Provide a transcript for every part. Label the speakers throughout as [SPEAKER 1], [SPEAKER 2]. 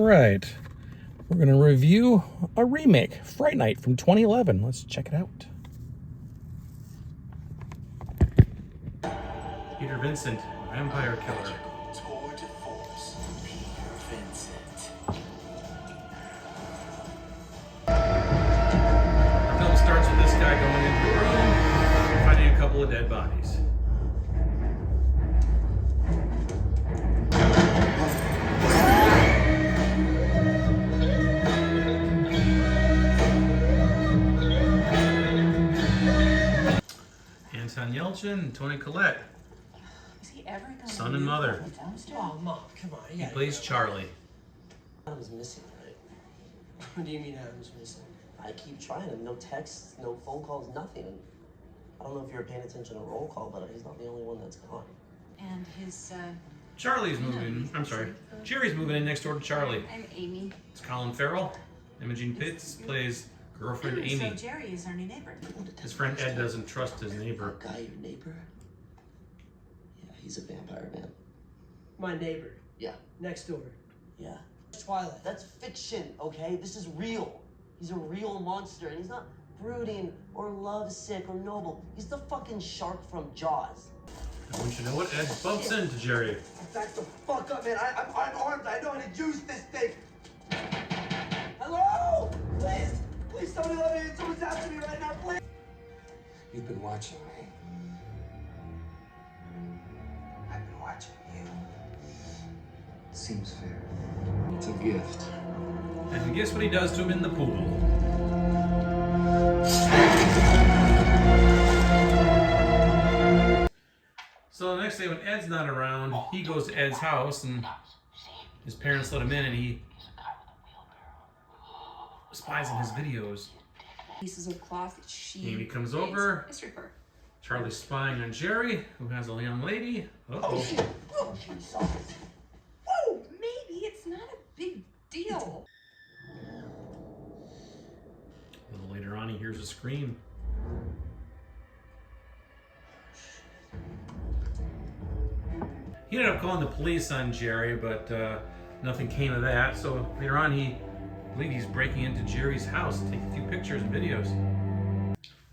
[SPEAKER 1] right. We're going to review a remake, Fright Night from 2011. Let's check it out. Peter Vincent, vampire killer.
[SPEAKER 2] Tour de force, Peter Vincent.
[SPEAKER 1] Our film starts with this guy going into a room and finding a couple of dead bodies. Anton Yelchin and Toni Collette,
[SPEAKER 3] Is he ever gonna
[SPEAKER 1] son and mother.
[SPEAKER 4] Oh, Mom, come on.
[SPEAKER 1] He plays Charlie.
[SPEAKER 4] Adam's missing, right? What do you mean Adam's missing?
[SPEAKER 5] I keep trying him. No texts, no phone calls, nothing. I don't know if you're paying attention to roll call, but he's not the only one that's gone.
[SPEAKER 3] And his,
[SPEAKER 1] Charlie's moving. I'm sorry. Jerry's moving in next door to Charlie.
[SPEAKER 3] I'm Amy.
[SPEAKER 1] It's Colin Farrell. Imogen Pitts plays girlfriend Amy.
[SPEAKER 3] So Jerry is our new neighbor.
[SPEAKER 1] His friend Ed doesn't trust his neighbor.
[SPEAKER 5] That guy, your neighbor? Yeah, he's a vampire, man.
[SPEAKER 4] My neighbor.
[SPEAKER 5] Yeah.
[SPEAKER 4] Next door.
[SPEAKER 5] Yeah.
[SPEAKER 4] Twilight.
[SPEAKER 5] That's fiction, okay? This is real. He's a real monster, and he's not brooding or lovesick or noble. He's the fucking shark from Jaws.
[SPEAKER 1] I want you to know what? Ed bumps into Jerry.
[SPEAKER 4] Back the fuck up, man. I'm armed. I know how to use this thing. Hello? Please. Please, somebody let me in. Someone's after me right now, please.
[SPEAKER 2] You've been watching me. I've been watching you. Seems fair. It's a gift.
[SPEAKER 1] And guess what he does to him in the pool? So the next day when Ed's not around, he goes to Ed's house and his parents let him in and he spies on his videos.
[SPEAKER 3] Pieces of cloth that she
[SPEAKER 1] Amy comes over.
[SPEAKER 3] History for.
[SPEAKER 1] Charlie's spying on Jerry, who has a young lady. Uh-oh.
[SPEAKER 5] Oh, Jesus.
[SPEAKER 3] Whoa, maybe it's not a big deal.
[SPEAKER 1] A little later on, he hears a scream. He ended up calling the police on Jerry, but nothing came of that. So later on, I believe he's breaking into Jerry's house to take a few pictures and videos.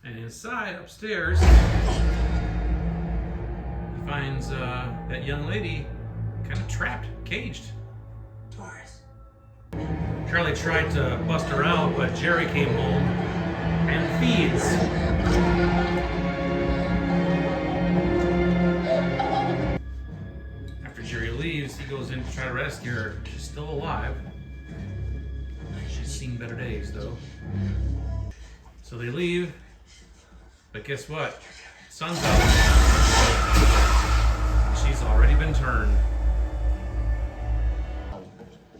[SPEAKER 1] And inside, upstairs, he finds that young lady kind of trapped, caged.
[SPEAKER 4] Doris.
[SPEAKER 1] Charlie tried to bust her out, but Jerry came home and feeds. After Jerry leaves, he goes in to try to rescue her. She's still alive. She's seen better days, though. So they leave, but guess what? Sun's out. She's already been turned.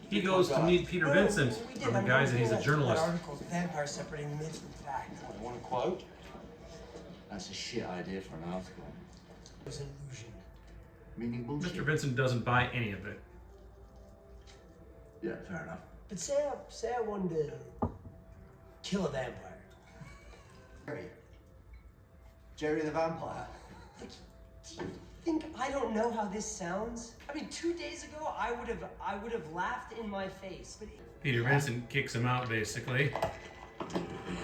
[SPEAKER 1] He goes to meet Peter Vincent from the guys that he's a journalist.
[SPEAKER 4] Articles, vampires separating myth from fact.
[SPEAKER 2] You want a quote? That's a shit idea for an article.
[SPEAKER 4] It was an illusion.
[SPEAKER 2] Meaning bullshit.
[SPEAKER 1] Mr. Vincent doesn't buy any of it.
[SPEAKER 2] Yeah, fair enough.
[SPEAKER 4] But say I wanted to kill a vampire.
[SPEAKER 2] Jerry the vampire.
[SPEAKER 4] Do you think I don't know how this sounds? I mean, 2 days ago I would have laughed in my face. But
[SPEAKER 1] Peter Vincent kicks him out, basically.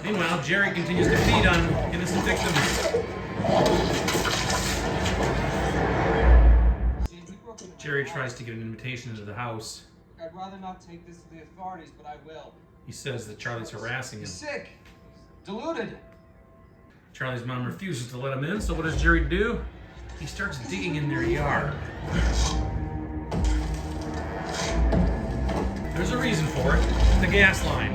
[SPEAKER 1] Meanwhile, Jerry continues to feed on innocent victims. Jerry tries to get an invitation into the house.
[SPEAKER 6] I'd rather not take this to the authorities, but I will.
[SPEAKER 1] He says that Charlie's harassing him.
[SPEAKER 6] He's sick. Deluded.
[SPEAKER 1] Charlie's mom refuses to let him in, so what does Jerry do? He starts digging in their yard. There's a reason for it. The gas line.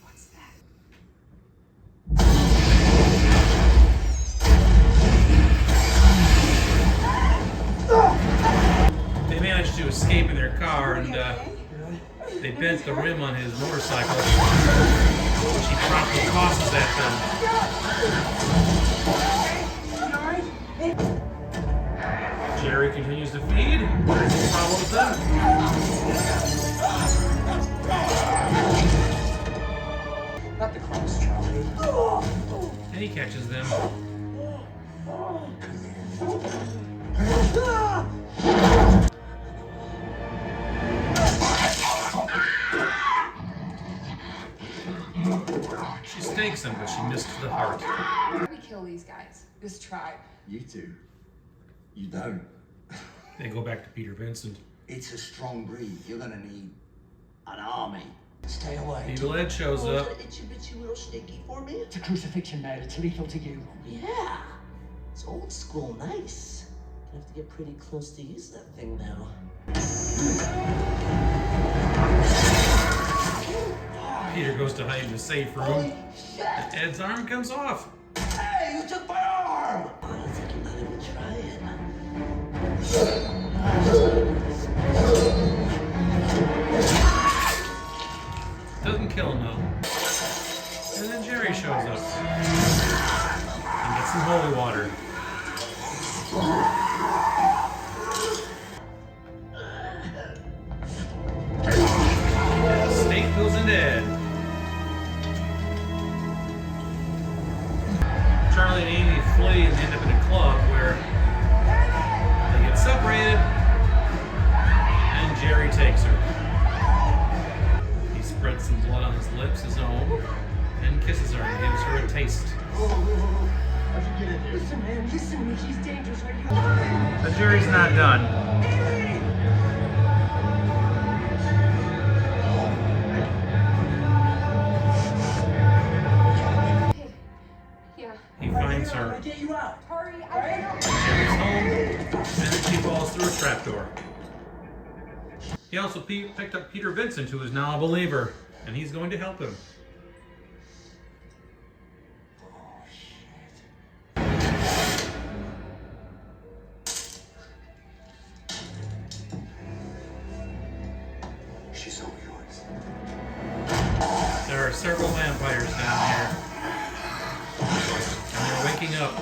[SPEAKER 3] What's that?
[SPEAKER 1] They managed to escape in their car and they bent the rim on his motorcycle, which he promptly tosses at them. Jerry continues to feed. Follows them.
[SPEAKER 6] Not the cross, Charlie.
[SPEAKER 1] And he catches them. takes him, but she missed the heart.
[SPEAKER 3] How do we kill these guys? This tribe?
[SPEAKER 2] You two. You don't.
[SPEAKER 1] They go back to Peter Vincent.
[SPEAKER 2] It's a strong breed. You're gonna need an army. Stay away.
[SPEAKER 1] Evil Ed shows
[SPEAKER 5] Oh,
[SPEAKER 1] up.
[SPEAKER 5] is that itchy bitchy little sticky for me?
[SPEAKER 4] It's a crucifixion, man. It's lethal to you.
[SPEAKER 5] Yeah. It's old school nice. I have to get pretty close to use that thing now.
[SPEAKER 1] Peter goes to hide in the safe room. Ed's arm comes off.
[SPEAKER 2] Hey, you took my arm!
[SPEAKER 5] Oh, I think I'm not even trying.
[SPEAKER 1] Doesn't kill him though. And then Jerry shows up. And gets some holy water. Stake goes into Ed. Charlie and Amy flee and end up in a club where they get separated and Jerry takes her. He spreads some blood on his lips, his own, and kisses her and gives her a taste.
[SPEAKER 4] Listen, man, listen to me. He's dangerous. Are you?
[SPEAKER 1] But Jerry's not done.
[SPEAKER 3] Yeah.
[SPEAKER 1] He finds her.
[SPEAKER 4] I'll get you out.
[SPEAKER 3] Hurry, I
[SPEAKER 1] Jerry's home, and then she falls through a trapdoor. He also picked up Peter Vincent, who is now a believer, and he's going to help him.
[SPEAKER 2] She's all yours.
[SPEAKER 1] There are several vampires down here, and they're waking up.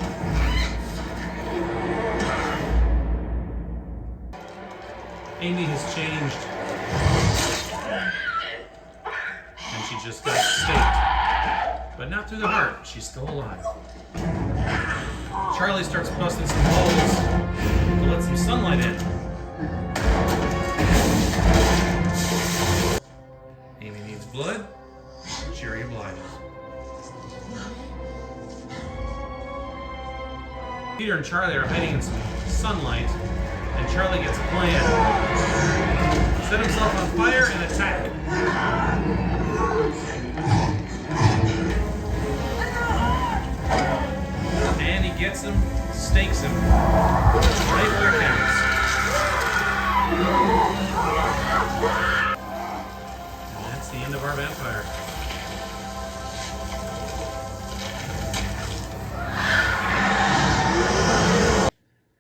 [SPEAKER 1] Amy has changed, and she just got staked, but not through the heart. She's still alive. Charlie starts busting some holes to let some sunlight in. Amy needs blood. Jerry obliges. Peter and Charlie are hiding in some sunlight, and Charlie gets a plan. Set himself on fire and attack. And he gets him, stakes him, right where it counts. And that's the end of our vampire.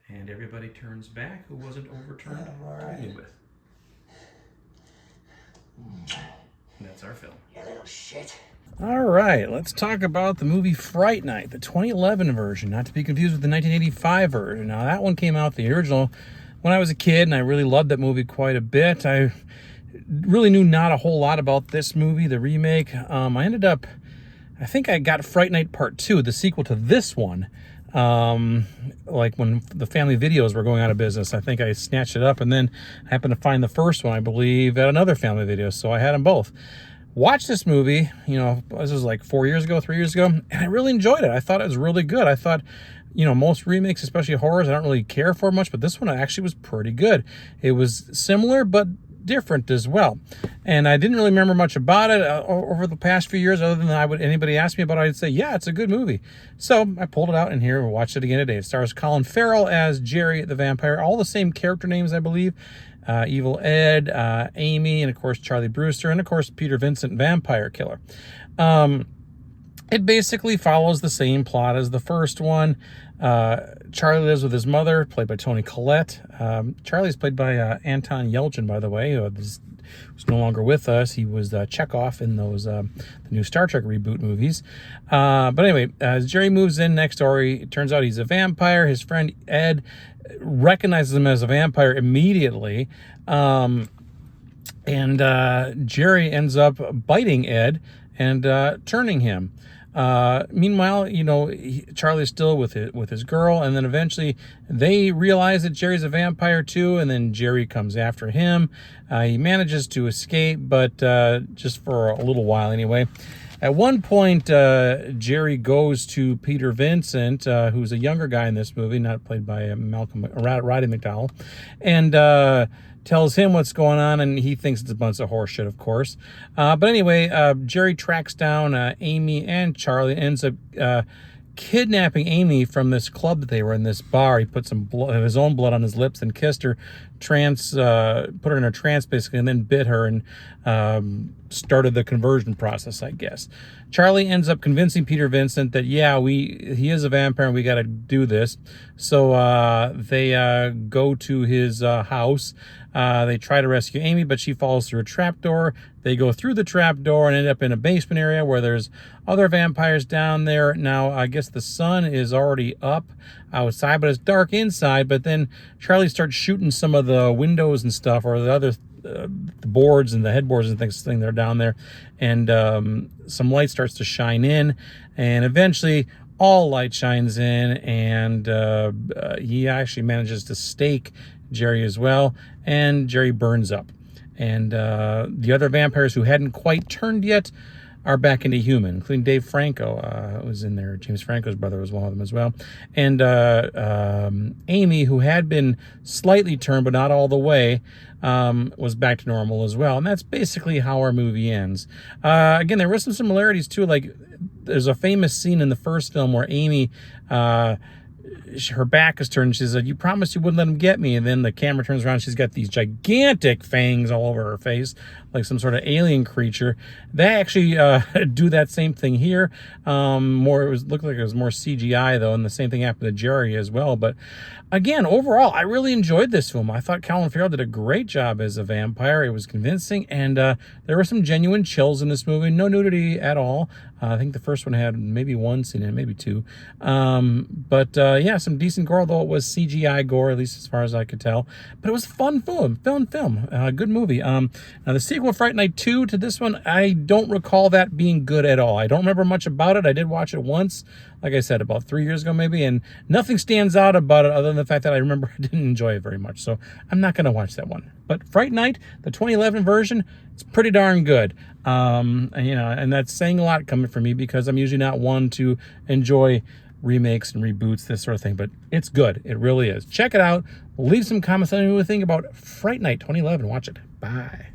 [SPEAKER 1] And everybody turns back who wasn't overturned to begin with. And that's our film.
[SPEAKER 2] You little shit.
[SPEAKER 1] All right, let's talk about the movie Fright Night, the 2011 version, not to be confused with the 1985 version. Now, that one came out, the original, when I was a kid, and I really loved that movie quite a bit. I really knew not a whole lot about this movie, the remake. I think I got Fright Night Part 2, the sequel to this one. Like when the family videos were going out of business, I think I snatched it up, and then I happened to find the first one, I believe, at another family video, so I had them both. Watched this movie, this was like 3 years ago, and I really enjoyed it. I thought it was really good. I thought, most remakes, especially horrors, I don't really care for much, but this one actually was pretty good. It was similar, but different as well. And I didn't really remember much about it over the past few years, other than anybody asked me about it, I'd say, yeah, it's a good movie. So I pulled it out in here and watched it again today. It stars Colin Farrell as Jerry the vampire, all the same character names, I believe. Evil Ed, Amy, and of course Charlie Brewster, and of course Peter Vincent, vampire killer. It basically follows the same plot as the first one. Charlie lives with his mother, played by Toni Collette. Charlie's played by Anton Yelchin, by the way, who's no longer with us. He was Chekhov in those the new Star Trek reboot movies. But anyway, as Jerry moves in next door, it turns out he's a vampire. His friend Ed recognizes him as a vampire immediately. And Jerry ends up biting Ed and turning him. Meanwhile, Charlie's still with his girl, and then eventually they realize that Jerry's a vampire too, and then Jerry comes after him. He manages to escape, but just for a little while anyway. At one point, Jerry goes to Peter Vincent, who's a younger guy in this movie, not played by Roddy McDowell, and tells him what's going on, and he thinks it's a bunch of horseshit, of course. But anyway, Jerry tracks down Amy and Charlie, ends up kidnapping Amy from this club that they were in, this bar. He put some blood, his own blood on his lips and kissed her, put her in a trance basically, and then bit her and started the conversion process, I guess. Charlie ends up convincing Peter Vincent that, yeah, he is a vampire and we got to do this. So they go to his house. They try to rescue Amy, but she falls through a trapdoor. They go through the trapdoor and end up in a basement area where there's other vampires down there. Now, I guess the sun is already up outside, but it's dark inside. But then Charlie starts shooting some of the windows and stuff, or the other the boards and the headboards and things that are down there. And some light starts to shine in. And eventually, all light shines in, and he actually manages to stake Jerry as well, and Jerry burns up. And the other vampires who hadn't quite turned yet are back into human, including Dave Franco was in there. James Franco's brother was one of them as well. And Amy, who had been slightly turned but not all the way, was back to normal as well. And that's basically how our movie ends. Again, there were some similarities too. Like, there's a famous scene in the first film where Amy, her back is turned. She said, "You promised you wouldn't let him get me." And then the camera turns around. She's got these gigantic fangs all over her face, like some sort of alien creature. They actually do that same thing here. Looked like it was more CGI though, and the same thing happened to Jerry as well. But again, overall, I really enjoyed this film. I thought Colin Farrell did a great job as a vampire. It was convincing, and there were some genuine chills in this movie. No nudity at all. I think the first one had maybe one scene in it, maybe two. But yeah, some decent gore, although it was CGI gore, at least as far as I could tell. But it was a fun film. Good movie. Now, the sequel, Fright Night 2, to this one, I don't recall that being good at all. I don't remember much about it. I did watch it once, like I said, about 3 years ago maybe, and nothing stands out about it other than the fact that I remember I didn't enjoy it very much. So I'm not going to watch that one. But Fright Night, the 2011 version, it's pretty darn good. And that's saying a lot coming from me, because I'm usually not one to enjoy remakes and reboots, this sort of thing, but it's good. It really is. Check it out. Leave some comments on what you think about Fright Night 2011. Watch it. Bye.